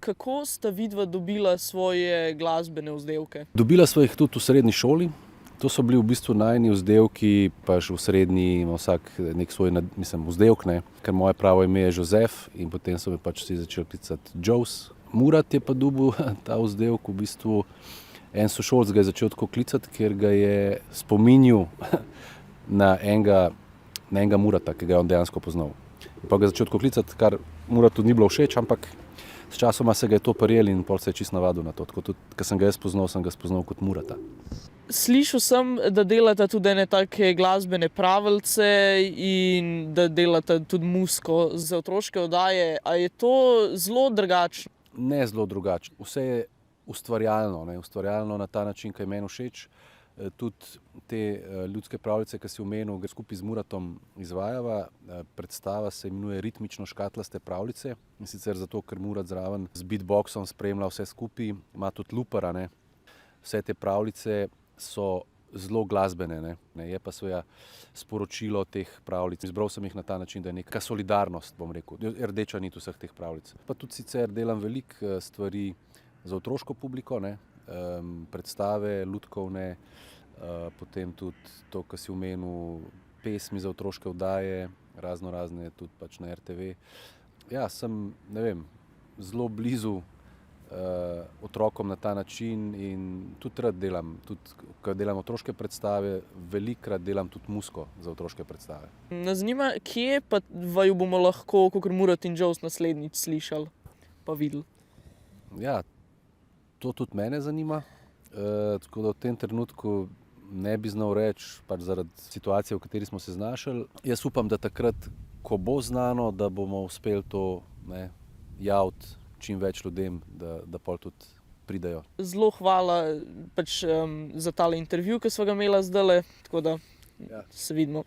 kako sta vidva dobila svoje glasbene vzdevke? Dobila sva jih tudi v srednji šoli. To so bili v bistvu najini vzdevki, pač v srednji ima vsak nek svoj vzdevk, ne? Ker moje pravo ime je Jozef in potem so me pač vsi začeli klicati Joes. Murat je pa dobil ta vzdevk v bistvu, en sošolc ga je začel tako klicati, ker ga je spominjal na enega Murata, ki ga je on dejansko poznal. Pa ga je začel tako klicati, kar Muratu ni bilo všeč, ampak s časoma se ga je to prijel in pol se je čisto navadil na to. Tako tudi, ko sem ga jaz spoznal, sem ga spoznal kot Murata. Slišal sem, da delate tudi ene take glasbene pravljice in da delate tudi muziko za otroške oddaje. A je to zelo drugačno? Ne zelo drugačno. Vse je ustvarjalno, ne? Ustvarjalno na ta način, ki je meni všeč. Tudi te ljudske pravljice, ki si omenil, skupaj z Muratom izvajava. Predstava se imenuje Ritmično škatlaste pravljice. In sicer zato, ker Murat zraven z beatboxom spremlja vse skupaj, ima tudi lupara, ne? Vse te pravljice so zelo glasbene, ne? Je pa svoja sporočilo teh pravljic. Izbral sem jih na ta način, da je neka solidarnost, bom rekel, rdeča nit vseh teh pravljic. Pa tudi sicer delam veliko stvari za otroško publiko, ne? Predstave, lutkovne, potem tudi to, kar si omenil, pesmi za otroške oddaje, razne, tudi pač na RTV. Ja, sem, ne vem, zelo blizu otrokom na ta način in tudi rad delam, tudi ko delam otroške predstave, velikokrat delam tudi muziko za otroške predstave. Nas zanima, kje pa vaju bomo lahko, kakor Murat in Joes, naslednjič slišali pa videli? Ja, to tudi mene zanima, tako da v tem trenutku ne bi znal reči, pač zaradi situacije, v kateri smo se znašli. Jaz upam, da takrat, ko bo znano, da bomo uspeli to, ne, javiti čim več ljudem, da pol tudi pridejo. Zelo hvala pač, za tale intervju, ki sva ga imela zdajle, tako da se vidimo.